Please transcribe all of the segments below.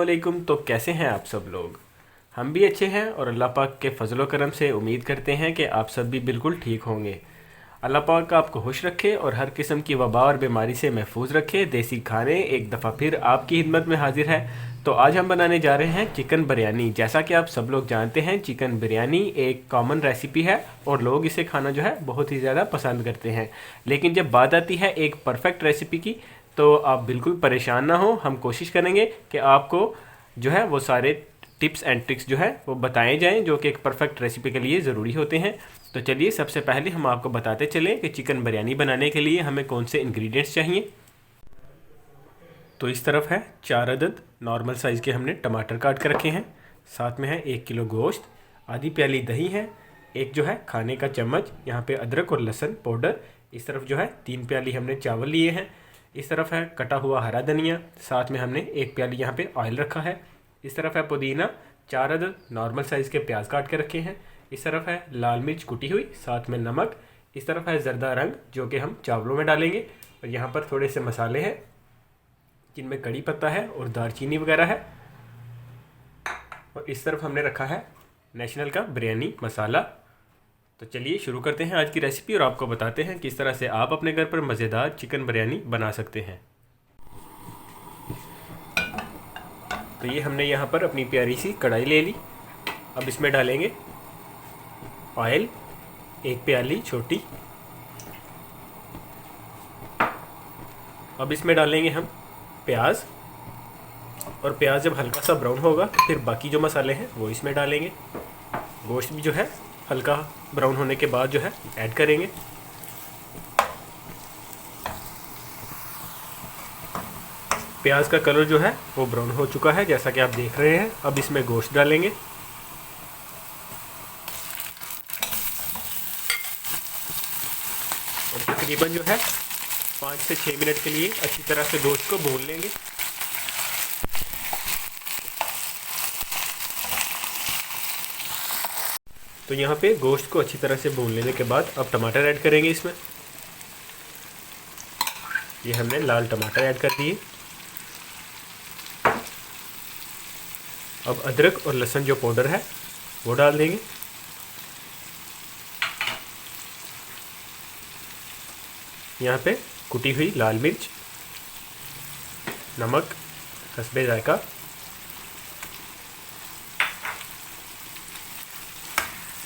अस्सलामुअलैकुम। तो कैसे हैं आप सब लोग? हम भी अच्छे हैं और अल्लाह पाक के फजल व करम से उम्मीद करते हैं कि आप सब भी बिल्कुल ठीक होंगे। अल्लाह पाक आपको खुश रखे और हर किस्म की वबा और बीमारी से महफूज रखे। देसी खाने एक दफ़ा फिर आपकी खिदमत में हाजिर है। तो आज हम बनाने जा रहे हैं चिकन बिरयानी। जैसा कि आप सब लोग जानते हैं, चिकन बिरयानी एक कॉमन रेसिपी है और लोग इसे खाना जो है बहुत ही ज़्यादा पसंद करते हैं। लेकिन जब बात आती है एक परफेक्ट रेसिपी की, तो आप बिल्कुल परेशान ना हो। हम कोशिश करेंगे कि आपको जो है वो सारे टिप्स एंड ट्रिक्स जो है वो बताए जाएं जो कि एक परफेक्ट रेसिपी के लिए ज़रूरी होते हैं। तो चलिए सबसे पहले हम आपको बताते चलें कि चिकन बिरयानी बनाने के लिए हमें कौन से इंग्रेडिएंट्स चाहिए। तो इस तरफ है 4 अदद नॉर्मल साइज़ के हमने टमाटर काट कर रखे हैं। साथ में है 1 किलो गोश्त, आधी प्याली दही है, एक जो है खाने का चम्मच यहाँ पे अदरक और लहसुन पाउडर। इस तरफ जो है 3 प्याली हमने चावल लिए हैं। इस तरफ है कटा हुआ हरा धनिया, साथ में हमने 1 प्याली यहाँ पे ऑयल रखा है। इस तरफ है पुदीना, 4 अदद नॉर्मल साइज़ के प्याज काट के रखे हैं। इस तरफ है लाल मिर्च कुटी हुई, साथ में नमक। इस तरफ है ज़रदा रंग जो कि हम चावलों में डालेंगे। और यहाँ पर थोड़े से मसाले हैं जिनमें कड़ी पत्ता है और दालचीनी वगैरह है। और इस तरफ हमने रखा है नेशनल का बिरयानी मसाला। तो चलिए शुरू करते हैं आज की रेसिपी और आपको बताते हैं किस तरह से आप अपने घर पर मज़ेदार चिकन बिरयानी बना सकते हैं। तो ये हमने यहाँ पर अपनी प्यारी सी कढ़ाई ले ली। अब इसमें डालेंगे ऑयल, 1 प्याली छोटी। अब इसमें डालेंगे हम प्याज, और प्याज जब हल्का सा ब्राउन होगा तो फिर बाकी जो मसाले हैं वो इसमें डालेंगे। गोश्त भी जो है हल्का ब्राउन होने के बाद जो है ऐड करेंगे। प्याज का कलर जो है वो ब्राउन हो चुका है जैसा कि आप देख रहे हैं। अब इसमें गोश्त डालेंगे। और तकरीबन जो है 5 से 6 मिनट के लिए अच्छी तरह से गोश्त को भून लेंगे। तो यहाँ पे गोश्त को अच्छी तरह से भून लेने के बाद अब टमाटर ऐड करेंगे इसमें। ये हमने लाल टमाटर ऐड कर दिए। अब अदरक और लहसुन जो पाउडर है वो डाल देंगे। यहाँ पे कुटी हुई लाल मिर्च, नमक हस्बे जायका,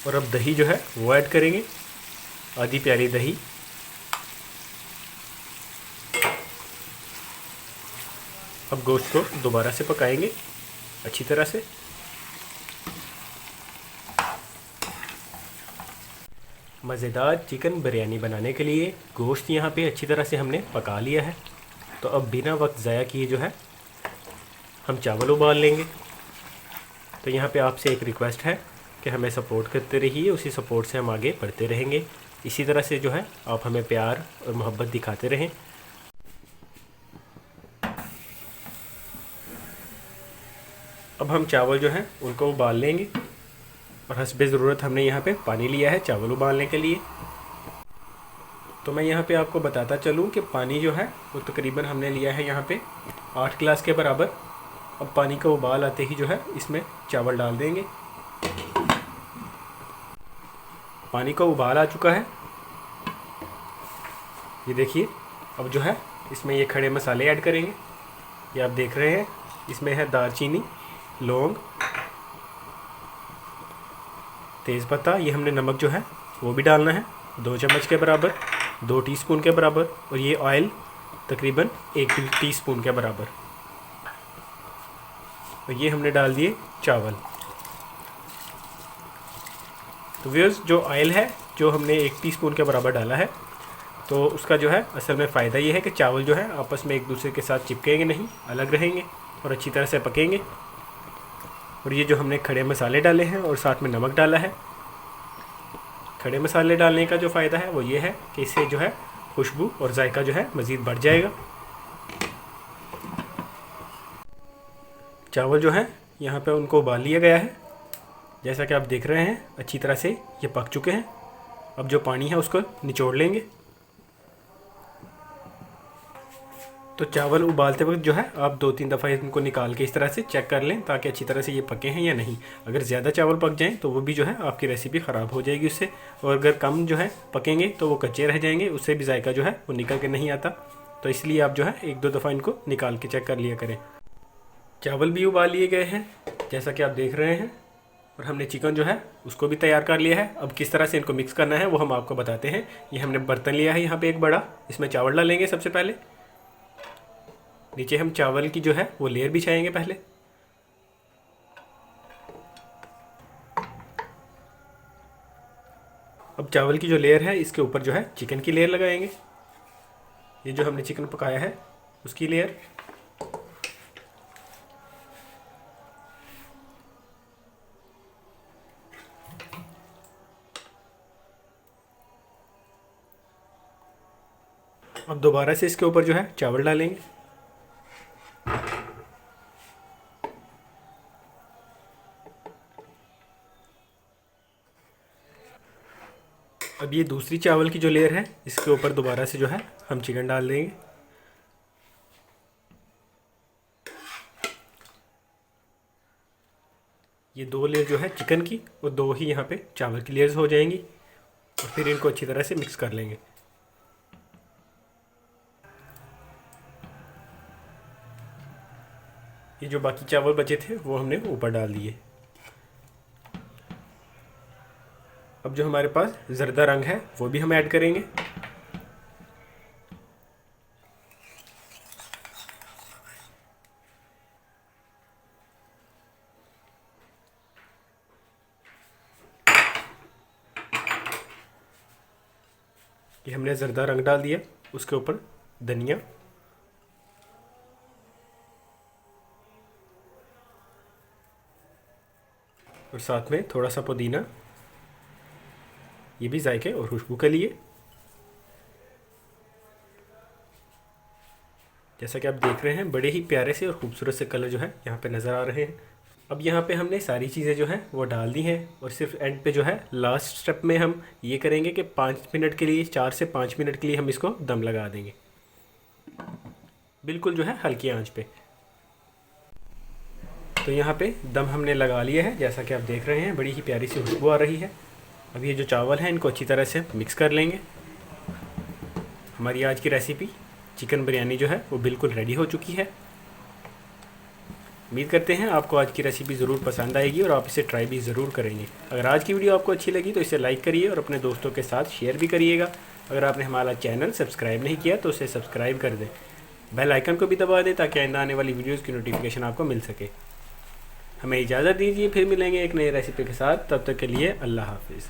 और अब दही जो है वो ऐड करेंगे, आधी प्याली दही। अब गोश्त को दोबारा से पकाएंगे अच्छी तरह से। मज़ेदार चिकन बिरयानी बनाने के लिए गोश्त यहाँ पे अच्छी तरह से हमने पका लिया है। तो अब बिना वक्त ज़ाया किए जो है हम चावल उबाल लेंगे। तो यहाँ पे आपसे एक रिक्वेस्ट है कि हमें सपोर्ट करते रहिए, उसी सपोर्ट से हम आगे बढ़ते रहेंगे। इसी तरह से जो है आप हमें प्यार और मोहब्बत दिखाते रहें। अब हम चावल जो है उनको उबाल लेंगे और हस्बे ज़रूरत हमने यहाँ पे पानी लिया है चावल उबालने के लिए। तो मैं यहाँ पे आपको बताता चलूँ कि पानी जो है वो तकरीबन हमने लिया है यहाँ पे 8 गिलास के बराबर। अब पानी का उबाल आते ही जो है इसमें चावल डाल देंगे। पानी का उबाल आ चुका है, ये देखिए। अब जो है इसमें ये खड़े मसाले ऐड करेंगे। ये आप देख रहे हैं, इसमें है दालचीनी, लौंग, तेज़पत्ता। ये हमने नमक जो है वो भी डालना है 2 चम्मच के बराबर, 2 टीस्पून के बराबर। और ये ऑयल तकरीबन 1 टीस्पून के बराबर। और ये हमने डाल दिए चावल। तो व्यूअर्स, जो ऑयल है जो हमने 1 टीस्पून के बराबर डाला है, तो उसका जो है असल में फ़ायदा ये है कि चावल जो है आपस में एक दूसरे के साथ चिपकेंगे नहीं, अलग रहेंगे और अच्छी तरह से पकेंगे। और ये जो हमने खड़े मसाले डाले हैं और साथ में नमक डाला है, खड़े मसाले डालने का जो फ़ायदा है वो ये है कि इससे जो है खुशबू और जायका जो है मज़ीद बढ़ जाएगा। चावल जो है यहाँ पे उनको उबाल लिया गया है। जैसा कि आप देख रहे हैं अच्छी तरह से ये पक चुके हैं। अब जो पानी है उसको निचोड़ लेंगे। तो चावल उबालते वक्त जो है आप 2-3 दफ़ा इनको निकाल के इस तरह से चेक कर लें ताकि अच्छी तरह से ये पके हैं या नहीं। अगर ज़्यादा चावल पक जाएं तो वो भी जो है आपकी रेसिपी ख़राब हो जाएगी उससे, और अगर कम जो है पकेंगे तो वो कच्चे रह जाएंगे, उससे भी जायका जो है वो निकल के नहीं आता। तो इसलिए आप जो है 1-2 दफ़ा इनको निकाल के चेक कर लिया करें। चावल भी उबाल लिए गए हैं जैसा कि आप देख रहे हैं, और हमने चिकन जो है उसको भी तैयार कर लिया है। अब किस तरह से इनको मिक्स करना है वो हम आपको बताते हैं। ये हमने बर्तन लिया है यहाँ पे एक बड़ा, इसमें चावल डालेंगे सबसे पहले। नीचे हम चावल की जो है वो लेयर बिछाएंगे पहले। अब चावल की जो लेयर है इसके ऊपर जो है चिकन की लेयर लगाएंगे। ये जो हमने चिकन पकाया है उसकी लेयर। अब दोबारा से इसके ऊपर जो है चावल डालेंगे। अब ये दूसरी चावल की जो लेयर है इसके ऊपर दोबारा से जो है हम चिकन डाल देंगे। ये 2 लेयर जो है चिकन की और 2 ही यहाँ पे चावल की लेयर्स हो जाएंगी, और फिर इनको अच्छी तरह से मिक्स कर लेंगे। ये जो बाकी चावल बचे थे वो हमने ऊपर डाल दिए। अब जो हमारे पास ज़र्दा रंग है वो भी हम ऐड करेंगे। ये हमने ज़र्दा रंग डाल दिया, उसके ऊपर धनिया, और साथ में थोड़ा सा पुदीना, ये भी जायके और खुशबू के लिए। जैसा कि आप देख रहे हैं बड़े ही प्यारे से और खूबसूरत से कलर जो है यहाँ पे नज़र आ रहे हैं। अब यहाँ पे हमने सारी चीज़ें जो हैं वो डाल दी हैं, और सिर्फ एंड पे जो है लास्ट स्टेप में हम ये करेंगे कि 5 मिनट के लिए, 4 से 5 मिनट के लिए हम इसको दम लगा देंगे, बिल्कुल जो है हल्की आंच पे। तो यहाँ पे दम हमने लगा लिया है, जैसा कि आप देख रहे हैं बड़ी ही प्यारी सी खुशबू आ रही है। अब ये जो चावल है इनको अच्छी तरह से मिक्स कर लेंगे। हमारी आज की रेसिपी चिकन बिरयानी जो है वो बिल्कुल रेडी हो चुकी है। उम्मीद करते हैं आपको आज की रेसिपी ज़रूर पसंद आएगी और आप इसे ट्राई भी ज़रूर करेंगे। अगर आज की वीडियो आपको अच्छी लगी तो इसे लाइक करिए और अपने दोस्तों के साथ शेयर भी करिएगा। अगर आपने हमारा चैनल सब्सक्राइब नहीं किया तो उसे सब्सक्राइब कर दें, बेल आइकन को भी दबा दें ताकि आइंदा आने वाली वीडियोज़ की नोटिफिकेशन आपको मिल सके। हमें इजाज़त दीजिए, फिर मिलेंगे एक नई रेसिपी के साथ। तब तक के लिए अल्लाह हाफिज़।